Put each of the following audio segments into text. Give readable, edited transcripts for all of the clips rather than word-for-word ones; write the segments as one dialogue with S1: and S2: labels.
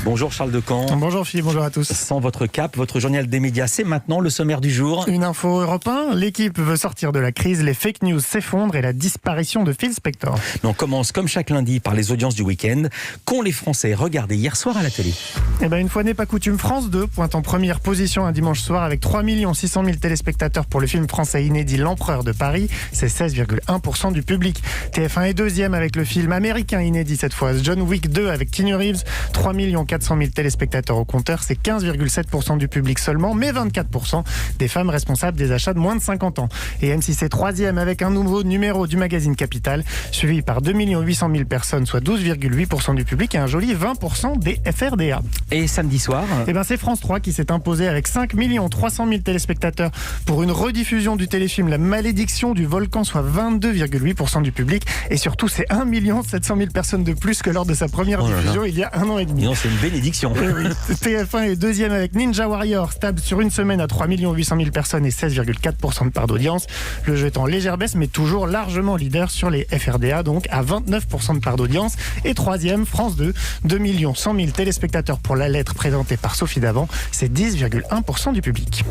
S1: Bonjour Charles Decamp.
S2: Bonjour Philippe, bonjour à tous.
S1: Sans votre cap, votre journal des médias, c'est maintenant le sommaire du jour.
S2: Une info Europe 1, l'équipe veut sortir de la crise, les fake news s'effondrent et la disparition de Phil Spector.
S1: Mais on commence comme chaque lundi par les audiences du week-end qu'ont les Français regardé hier soir à la télé.
S2: Une fois n'est pas coutume, France 2 pointe en première position un dimanche soir avec 3 600 000 téléspectateurs pour le film français inédit L'Empereur de Paris, c'est 16,1% du public. TF1 est deuxième avec le film américain inédit cette fois, John Wick 2 avec Keanu Reeves, 3 400 000 téléspectateurs au compteur, c'est 15,7% du public seulement, mais 24% des femmes responsables des achats de moins de 50 ans. Et M6 est troisième avec un nouveau numéro du magazine Capital, suivi par 2 800 000 personnes, soit 12,8% du public et un joli 20% des FRDA.
S1: Et samedi soir
S2: c'est France 3 qui s'est imposé avec 5 300 000 téléspectateurs pour une rediffusion du téléfilm La Malédiction du Volcan, soit 22,8% du public. Et surtout, c'est 1 700 000 personnes de plus que lors de sa première diffusion il y a 1 an et demi.
S1: Non, c'est une bénédiction.
S2: TF1 est deuxième avec Ninja Warrior, stable sur une semaine à 3 800 000 personnes et 16,4% de part d'audience. Le jeu est en légère baisse, mais toujours largement leader sur les FRDA, donc à 29% de part d'audience. Et troisième, France 2, 2 100 000 téléspectateurs pour La Lettre présentée par Sophie Davant, c'est 10,1% du public.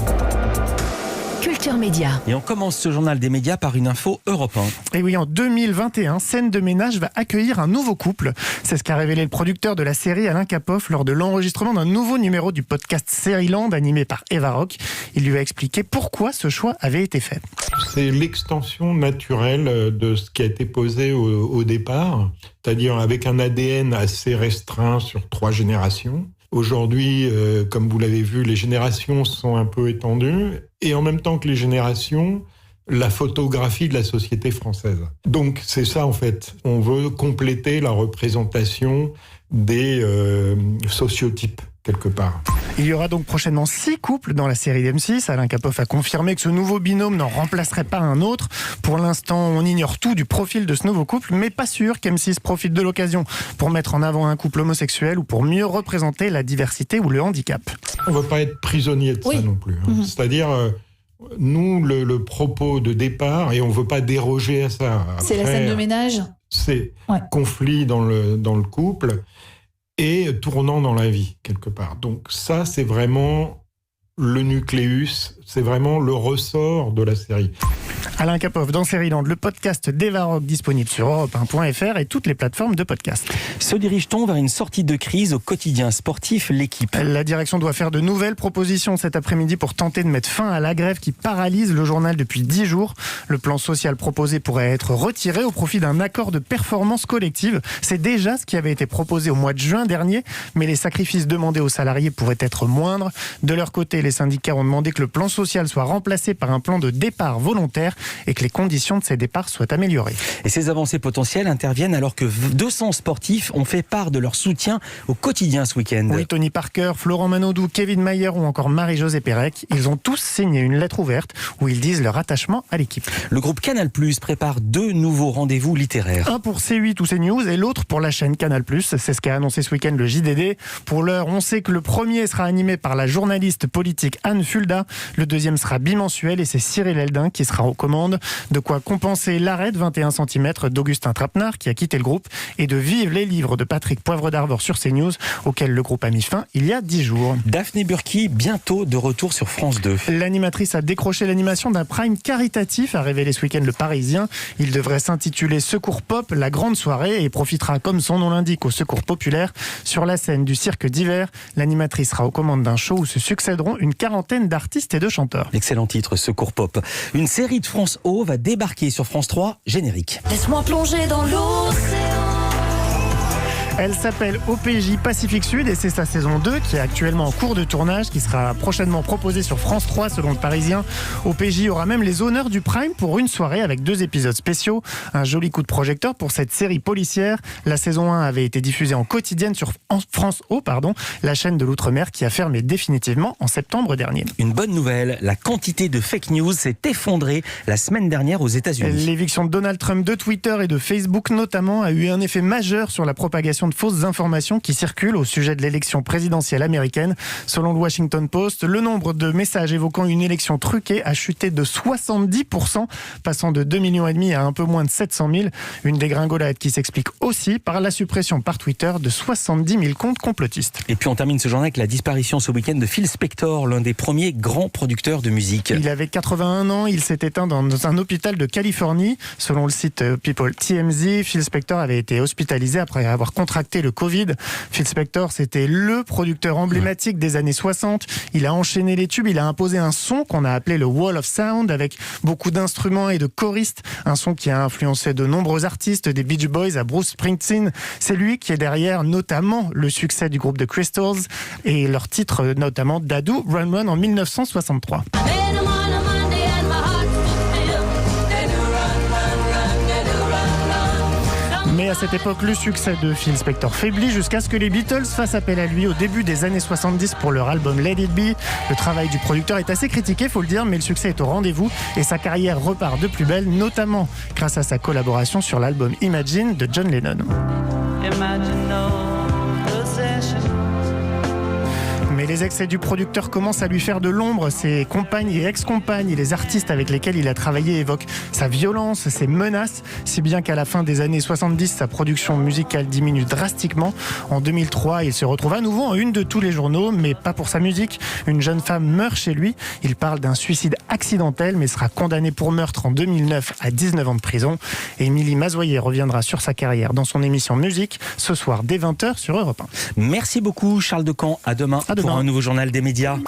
S3: Culture Média.
S1: Et on commence ce journal des médias par une info Europe 1.
S2: Et oui, en 2021, Scène de ménage va accueillir un nouveau couple. C'est ce qu'a révélé le producteur de la série, Alain Capoff, lors de l'enregistrement d'un nouveau numéro du podcast Sérieland animé par Eva Rock. Il lui a expliqué pourquoi ce choix avait été fait.
S4: C'est l'extension naturelle de ce qui a été posé au départ, c'est-à-dire avec un ADN assez restreint sur 3 générations. Aujourd'hui, comme vous l'avez vu, les générations sont un peu étendues et en même temps que les générations, la photographie de la société française. Donc c'est ça en fait, on veut compléter la représentation des sociotypes quelque part.
S2: Il y aura donc prochainement 6 couples dans la série d'M6. Alain Capoff a confirmé que ce nouveau binôme n'en remplacerait pas un autre. Pour l'instant, on ignore tout du profil de ce nouveau couple, mais pas sûr qu'M6 profite de l'occasion pour mettre en avant un couple homosexuel ou pour mieux représenter la diversité ou le handicap.
S4: On ne veut pas être prisonnier de ça non plus. C'est-à-dire, nous, le propos de départ, et on ne veut pas déroger à ça. Après,
S3: c'est la scène de ménage.
S4: C'est conflit dans le couple et tournant dans la vie, quelque part. Donc ça, c'est vraiment le nucléus, c'est vraiment le ressort de la série.
S2: Alain Capoff dans Sérieland, le podcast d'Eva Rock disponible sur europe1.fr et toutes les plateformes de podcast.
S1: Se dirige-t-on vers une sortie de crise au quotidien sportif L'Équipe ?
S2: La direction doit faire de nouvelles propositions cet après-midi pour tenter de mettre fin à la grève qui paralyse le journal depuis 10 jours. Le plan social proposé pourrait être retiré au profit d'un accord de performance collective. C'est déjà ce qui avait été proposé au mois de juin dernier, mais les sacrifices demandés aux salariés pourraient être moindres. De leur côté, les syndicats ont demandé que le plan social soit remplacé par un plan de départ volontaire et que les conditions de ces départs soient améliorées.
S1: Et ces avancées potentielles interviennent alors que 200 sportifs ont fait part de leur soutien au quotidien ce week-end.
S2: Oui, Tony Parker, Florent Manodou, Kevin Mayer ou encore Marie-Josée Pérec, ils ont tous signé une lettre ouverte où ils disent leur attachement à l'équipe.
S1: Le groupe Canal+ prépare 2 nouveaux rendez-vous littéraires.
S2: Un pour C8 ou CNews et l'autre pour la chaîne Canal+. C'est ce qu'a annoncé ce week-end le JDD. Pour l'heure, on sait que le premier sera animé par la journaliste politique Anne Fulda. Le deuxième sera bimensuel et c'est Cyril Eldin qui sera aux commandes. De quoi compenser l'arrêt de 21 cm d'Augustin Trapenard qui a quitté le groupe et de vivre les livres de Patrick Poivre d'Arvor sur CNews auxquels le groupe a mis fin il y a 10 jours.
S1: Daphné Burki, bientôt de retour sur France 2.
S2: L'animatrice a décroché l'animation d'un prime caritatif, a révélé ce week-end Le Parisien. Il devrait s'intituler Secours Pop, la grande soirée et profitera, comme son nom l'indique, au secours populaire. Sur la scène du cirque d'hiver, l'animatrice sera aux commandes d'un show où se succéderont une quarantaine d'artistes et de chanteurs.
S1: Excellent titre, Secours Pop. Une série de France O va débarquer sur France 3, générique.
S3: Laisse-moi plonger dans l'océan.
S2: Elle s'appelle OPJ Pacifique Sud et c'est sa saison 2 qui est actuellement en cours de tournage, qui sera prochainement proposée sur France 3 selon le Parisien. OPJ aura même les honneurs du Prime pour une soirée avec 2 épisodes spéciaux. Un joli coup de projecteur pour cette série policière. La saison 1 avait été diffusée en quotidienne sur France O, la chaîne de l'Outre-mer qui a fermé définitivement en septembre dernier.
S1: Une bonne nouvelle, la quantité de fake news s'est effondrée la semaine dernière aux États-Unis.
S2: L'éviction de Donald Trump de Twitter et de Facebook notamment a eu un effet majeur sur la propagation de fausses informations qui circulent au sujet de l'élection présidentielle américaine. Selon le Washington Post, le nombre de messages évoquant une élection truquée a chuté de 70%, passant de 2,5 millions à un peu moins de 700 000. Une dégringolade qui s'explique aussi par la suppression par Twitter de 70 000 comptes complotistes.
S1: Et puis on termine ce journal avec la disparition ce week-end de Phil Spector, l'un des premiers grands producteurs de musique.
S2: Il avait 81 ans, il s'est éteint dans un hôpital de Californie. Selon le site People TMZ, Phil Spector avait été hospitalisé après avoir contracté le Covid. Phil Spector, c'était le producteur emblématique des années 60. Il a enchaîné les tubes, il a imposé un son qu'on a appelé le Wall of Sound avec beaucoup d'instruments et de choristes. Un son qui a influencé de nombreux artistes, des Beach Boys à Bruce Springsteen. C'est lui qui est derrière notamment le succès du groupe The Crystals et leur titre notamment Dadu Run Run en 1963. Mais à cette époque, le succès de Phil Spector faiblit jusqu'à ce que les Beatles fassent appel à lui au début des années 70 pour leur album Let It Be. Le travail du producteur est assez critiqué, faut le dire, mais le succès est au rendez-vous et sa carrière repart de plus belle, notamment grâce à sa collaboration sur l'album Imagine de John Lennon. Mais les excès du producteur commencent à lui faire de l'ombre. Ses compagnes et ex-compagnes et les artistes avec lesquels il a travaillé évoquent sa violence, ses menaces, si bien qu'à la fin des années 70, sa production musicale diminue drastiquement. En 2003, il se retrouve à nouveau en une de tous les journaux, mais pas pour sa musique. Une jeune femme meurt chez lui. Il parle d'un suicide accidentel, mais sera condamné pour meurtre en 2009 à 19 ans de prison. Et Émilie Mazoyer reviendra sur sa carrière dans son émission Musique, ce soir dès 20h sur Europe 1.
S1: Merci beaucoup Charles Decamp, à demain. Pour un nouveau journal des médias.